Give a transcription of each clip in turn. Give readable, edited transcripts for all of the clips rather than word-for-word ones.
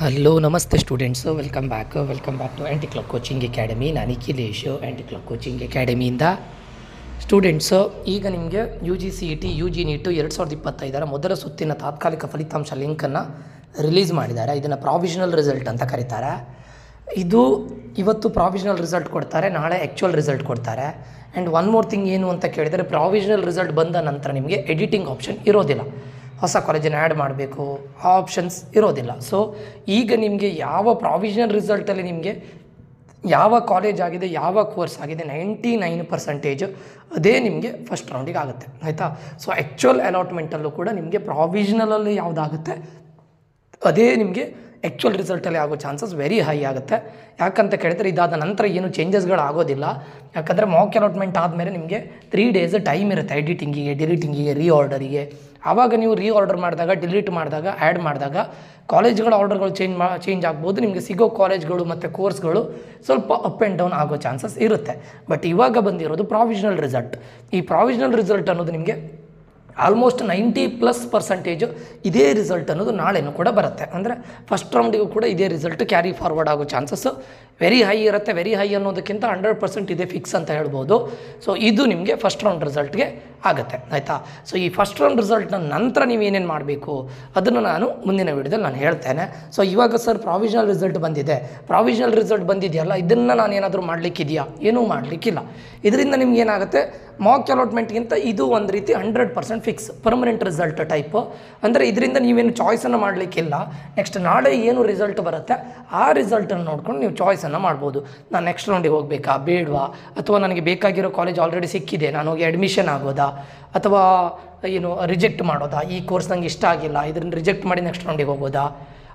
Hello ನಮಸ್ತೆ students welcome back to anti club coaching academy. ನಾನು Nikhilesh anti club coaching ಅಕಾಡೆಮಿಯಿಂದ. Students ಈಗ ನಿಮಗೆ UG CET UG ನೀಟು 2025 ಮೊದಲ ಸುತ್ತಿನ ತಾತ್ಕಾಲಿಕ ಫಲಿತಾಂಶ ಲಿಂಕನ್ನು ರಿಲೀಸ್ ಮಾಡಿದ್ದಾರೆ. ಇದನ್ನು ಪ್ರಾವಿಷನಲ್ ರಿಸಲ್ಟ್ ಅಂತ ಕರೀತಾರೆ. ಇದು ಇವತ್ತು ಪ್ರಾವಿಷನಲ್ ರಿಸಲ್ಟ್ ಕೊಡ್ತಾರೆ, ನಾಳೆ ಆ್ಯಕ್ಚುಯಲ್ ರಿಸಲ್ಟ್ ಕೊಡ್ತಾರೆ. ಆ್ಯಂಡ್ ಒನ್ ಮೋರ್ ಥಿಂಗ್ ಏನು ಅಂತ ಕೇಳಿದರೆ, ಪ್ರಾವಿಷನಲ್ ರಿಸಲ್ಟ್ ಬಂದ ನಂತರ ನಿಮಗೆ ಎಡಿಟಿಂಗ್ ಆಪ್ಷನ್ ಇರೋದಿಲ್ಲ. ಹೊಸ ಕಾಲೇಜನ್ನು ಆ್ಯಡ್ ಮಾಡಬೇಕು, ಆ ಆಪ್ಷನ್ಸ್ ಇರೋದಿಲ್ಲ. ಸೊ ಈಗ ನಿಮಗೆ ಯಾವ ಪ್ರಾವಿಷನಲ್ ರಿಸಲ್ಟಲ್ಲಿ ನಿಮಗೆ ಯಾವ ಕಾಲೇಜ್ ಆಗಿದೆ, ಯಾವ ಕೋರ್ಸ್ ಆಗಿದೆ, 99% ಅದೇ ನಿಮಗೆ ಫಸ್ಟ್ ರೌಂಡಿಗೆ ಆಗುತ್ತೆ, ಆಯಿತಾ. ಸೊ ಆ್ಯಕ್ಚುಯಲ್ ಅಲಾಟ್ಮೆಂಟಲ್ಲೂ ಕೂಡ ನಿಮಗೆ ಪ್ರಾವಿಷನಲಲ್ಲಿ ಯಾವುದಾಗುತ್ತೆ ಅದೇ ನಿಮಗೆ ಆ್ಯಕ್ಚುಯಲ್ ರಿಸಲ್ಟಲ್ಲಿ ಆಗೋ ಚಾನ್ಸಸ್ ವೆರಿ ಹೈ ಆಗುತ್ತೆ. ಯಾಕಂತ ಕೇಳಿದರೆ ಇದಾದ ನಂತರ ಏನು ಚೇಂಜಸ್ಗಳು ಆಗೋದಿಲ್ಲ. ಯಾಕಂದರೆ ಮಾಕ್ ಅಲಾಟ್ಮೆಂಟ್ ಆದಮೇಲೆ ನಿಮಗೆ 3 days ಟೈಮ್ ಇರುತ್ತೆ ಎಡಿಟಿಂಗಿಗೆ, ಡಿಲೀಟಿಂಗಿಗೆ, ರೀಆರ್ಡರಿಗೆ. ಆವಾಗ ನೀವು ರೀಆರ್ಡರ್ ಮಾಡಿದಾಗ, ಡಿಲೀಟ್ ಮಾಡಿದಾಗ, ಆ್ಯಡ್ ಮಾಡಿದಾಗ ಕಾಲೇಜ್ಗಳ ಆರ್ಡರ್ಗಳು ಚೇಂಜ್ ಆಗ್ಬೋದು. ನಿಮಗೆ ಸಿಗೋ ಕಾಲೇಜ್ಗಳು ಮತ್ತು ಕೋರ್ಸ್ಗಳು ಸ್ವಲ್ಪ ಅಪ್ ಆ್ಯಂಡ್ ಡೌನ್ ಆಗೋ ಚಾನ್ಸಸ್ ಇರುತ್ತೆ. ಬಟ್ ಇವಾಗ ಬಂದಿರೋದು ಪ್ರಾವಿಷನಲ್ ರಿಸಲ್ಟ್. ಈ ಪ್ರಾವಿಷನಲ್ ರಿಸಲ್ಟ್ ಅನ್ನೋದು ನಿಮಗೆ ಆಲ್ಮೋಸ್ಟ್ 90+% ಇದೇ ರಿಸಲ್ಟ್ ಅನ್ನೋದು ನಾಳೆನೂ ಕೂಡ ಬರುತ್ತೆ. ಅಂದರೆ ಫಸ್ಟ್ ರೌಂಡಿಗೂ ಕೂಡ ಇದೇ ರಿಸಲ್ಟ್ ಕ್ಯಾರಿ ಫಾರ್ವರ್ಡ್ ಆಗೋ ಚಾನ್ಸಸ್ ವೆರಿ ಹೈ ಇರುತ್ತೆ. ವೆರಿ ಹೈ ಅನ್ನೋದಕ್ಕಿಂತ 100% ಇದೇ ಫಿಕ್ಸ್ ಅಂತ ಹೇಳ್ಬೋದು. ಸೊ ಇದು ನಿಮಗೆ ಫಸ್ಟ್ ರೌಂಡ್ ರಿಸಲ್ಟ್ಗೆ ಆಗುತ್ತೆ, ಆಯಿತಾ. ಸೊ ಈ ಫಸ್ಟ್ ರೌಂಡ್ ರಿಸಲ್ಟ್ನ ನಂತರ ನೀವು ಏನೇನು ಮಾಡಬೇಕು ಅದನ್ನು ನಾನು ಮುಂದಿನ ವಿಡಿಯೋದಲ್ಲಿ ನಾನು ಹೇಳ್ತೇನೆ. ಸೊ ಇವಾಗ ಸರ್ ಪ್ರಾವಿಷನಲ್ ರಿಸಲ್ಟ್ ಬಂದಿದೆ, ಪ್ರಾವಿಷನಲ್ ರಿಸಲ್ಟ್ ಬಂದಿದೆಯಲ್ಲ, ಇದನ್ನು ನಾನು ಏನಾದರೂ ಮಾಡಲಿಕ್ಕಿದೆಯಾ? ಏನೂ ಮಾಡಲಿಕ್ಕಿಲ್ಲ. ಇದರಿಂದ ನಿಮ್ಗೆ ಏನಾಗುತ್ತೆ, ಮಾಕ್ ಅಲಾಟ್ಮೆಂಟ್ಗಿಂತ ಇದು ಒಂದು ರೀತಿ 100% ಫಿಕ್ಸ್ ಪರ್ಮನೆಂಟ್ ರಿಸಲ್ಟ್ ಟೈಪು. ಅಂದರೆ ಇದರಿಂದ ನೀವೇನು ಚಾಯ್ಸನ್ನು ಮಾಡಲಿಕ್ಕಿಲ್ಲ. ನೆಕ್ಸ್ಟ್ ನಾಳೆ ಏನು ರಿಸಲ್ಟ್ ಬರುತ್ತೆ ಆ ರಿಸಲ್ಟನ್ನು ನೋಡ್ಕೊಂಡು ನೀವು ಚಾಯ್ಸನ್ನು ಮಾಡ್ಬೋದು. ನಾನು ನೆಕ್ಸ್ಟ್ ರೌಂಡಿಗೆ ಹೋಗಬೇಕಾ, ಬೇಡವಾ, ಅಥವಾ ನನಗೆ ಬೇಕಾಗಿರೋ ಕಾಲೇಜ್ ಆಲ್ರೆಡಿ ಸಿಕ್ಕಿದೆ, ನಾನು ಹೋಗಿ ಅಡ್ಮಿಷನ್ ಆಗೋದಾ, ಅಥವಾ ಏನು ರಿಜೆಕ್ಟ್ ಮಾಡೋದಾ, ಈ ಕೋರ್ಸ್ ನನಗೆ ಇಷ್ಟ ಆಗಿಲ್ಲ ಇದನ್ನು ರಿಜೆಕ್ಟ್ ಮಾಡಿ ನೆಕ್ಸ್ಟ್ ರೌಂಡಿಗೆ ಹೋಗೋದಾ,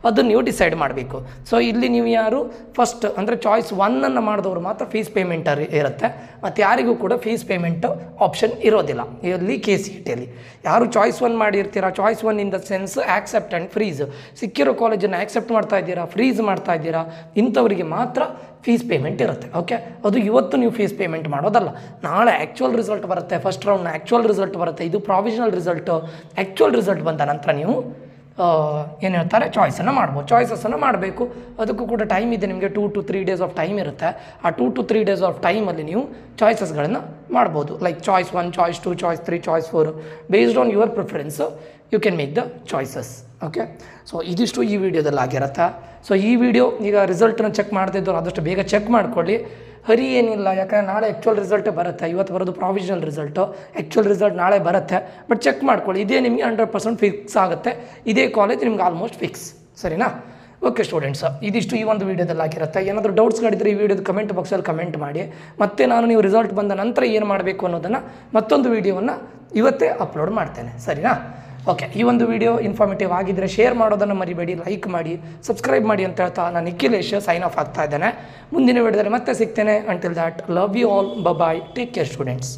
ಅದನ್ನು ನೀವು ಡಿಸೈಡ್ ಮಾಡಬೇಕು. ಸೊ ಇಲ್ಲಿ ನೀವು ಯಾರು ಫಸ್ಟ್ ಅಂದರೆ ಚಾಯ್ಸ್ 1 ಮಾಡಿದವರು ಮಾತ್ರ ಫೀಸ್ ಪೇಮೆಂಟ್ ಇರುತ್ತೆ. ಮತ್ತು ಯಾರಿಗೂ ಕೂಡ ಫೀಸ್ ಪೇಮೆಂಟು ಆಪ್ಷನ್ ಇರೋದಿಲ್ಲ ಇಲ್ಲಿ KCETಯಲ್ಲಿ. ಯಾರು ಚಾಯ್ಸ್ 1 ಮಾಡಿರ್ತೀರಾ, choice 1 in the sense accept and freeze, ಸಿಕ್ಕಿರೋ ಕಾಲೇಜನ್ನು ಆ್ಯಕ್ಸೆಪ್ಟ್ ಮಾಡ್ತಾ ಇದ್ದೀರಾ, ಫ್ರೀಸ್ ಮಾಡ್ತಾ ಇದ್ದೀರಾ, ಇಂಥವರಿಗೆ ಮಾತ್ರ ಫೀಸ್ ಪೇಮೆಂಟ್ ಇರುತ್ತೆ. ಓಕೆ, ಅದು ಇವತ್ತು ನೀವು ಫೀಸ್ ಪೇಮೆಂಟ್ ಮಾಡೋದಲ್ಲ, ನಾಳೆ ಆ್ಯಕ್ಚುಯಲ್ ರಿಸಲ್ಟ್ ಬರುತ್ತೆ. ಫಸ್ಟ್ ರೌಂಡ್ನ ಆ್ಯಕ್ಚುಯಲ್ ರಿಸಲ್ಟ್ ಬರುತ್ತೆ. ಇದು ಪ್ರಾವಿಷನಲ್ ರಿಸಲ್ಟು. ಆ್ಯಕ್ಚುಯಲ್ ರಿಸಲ್ಟ್ ಬಂದ ನಂತರ ನೀವು ಏನು ಹೇಳ್ತಾರೆ ಚಾಯ್ಸನ್ನು ಮಾಡ್ಬೋದು, ಚಾಯ್ಸಸ್ಸನ್ನು ಮಾಡಬೇಕು. ಅದಕ್ಕೂ ಕೂಡ ಟೈಮ್ ಇದೆ ನಿಮಗೆ, 2 to 3 days ಆಫ್ ಟೈಮ್ ಇರುತ್ತೆ. ಆ 2 to 3 days ಆಫ್ ಟೈಮಲ್ಲಿ ನೀವು ಚಾಯ್ಸಸ್ಗಳನ್ನು ಮಾಡ್ಬೋದು. Like choice 1, choice 2, choice 3, choice 4 based on your preference you can make the choices. Okay, so ಇದಿಷ್ಟು ಈ ವಿಡಿಯೋದಲ್ಲಿ ಆಗಿರುತ್ತೆ. ಸೊ ಈ ವಿಡಿಯೋ ಈಗ ರಿಸಲ್ಟನ್ನು ಚೆಕ್ ಮಾಡ್ತಿದ್ದವ್ರು ಆದಷ್ಟು ಬೇಗ ಚೆಕ್ ಮಾಡ್ಕೊಳ್ಳಿ. ಹರಿ ಏನಿಲ್ಲ, ಯಾಕಂದರೆ ನಾಳೆ ಆ್ಯಕ್ಚುಯಲ್ ರಿಸಲ್ಟೇ ಬರುತ್ತೆ. ಇವತ್ತು ಬರೋದು ಪ್ರಾವಿಷನಲ್ ರಿಸಲ್ಟು, ಆ್ಯಕ್ಚುಯಲ್ ರಿಸಲ್ಟ್ ನಾಳೆ ಬರುತ್ತೆ. ಬಟ್ ಚೆಕ್ ಮಾಡ್ಕೊಳ್ಳಿ, ಇದೇ ನಿಮಗೆ 100% ಫಿಕ್ಸ್ ಆಗುತ್ತೆ. ಇದೇ ಕಾಲೇಜ್ ನಿಮ್ಗೆ ಆಲ್ಮೋಸ್ಟ್ ಫಿಕ್ಸ್, ಸರಿನಾ? ಓಕೆ ಸ್ಟೂಡೆಂಟ್ಸ್, ಇದಿಷ್ಟು ಈ ಒಂದು ವೀಡಿಯೋದಲ್ಲಿ ಆಗಿರುತ್ತೆ. ಏನಾದರೂ ಡೌಟ್ಸ್ಗಳಿದ್ದರೆ ಈ ವಿಡಿಯೋದ ಕಮೆಂಟ್ ಬಾಕ್ಸಲ್ಲಿ ಕಮೆಂಟ್ ಮಾಡಿ. ಮತ್ತು ನಾನು ನೀವು ರಿಸಲ್ಟ್ ಬಂದ ನಂತರ ಏನು ಮಾಡಬೇಕು ಅನ್ನೋದನ್ನು ಮತ್ತೊಂದು ವೀಡಿಯೋವನ್ನು ಇವತ್ತೇ ಅಪ್ಲೋಡ್ ಮಾಡ್ತೇನೆ, ಸರಿನಾ? ಓಕೆ, ಈ ಒಂದು ವಿಡಿಯೋ ಇನ್ಫಾರ್ಮೇಟಿವ್ ಆಗಿದ್ದರೆ ಶೇರ್ ಮಾಡೋದನ್ನು ಮರಿಬೇಡಿ, ಲೈಕ್ ಮಾಡಿ, ಸಬ್ಸ್ಕ್ರೈಬ್ ಮಾಡಿ ಅಂತ ಹೇಳ್ತಾ ನಾನು ನಿಖಿಲೇಶ್ ಸೈನ್ ಆಫ್ ಆಗ್ತಾ ಇದ್ದೇನೆ. ಮುಂದಿನ ವಿಡಿಯೋದಲ್ಲಿ ಮತ್ತೆ ಸಿಗ್ತೇನೆ. Until that, love you all, bye, take care students.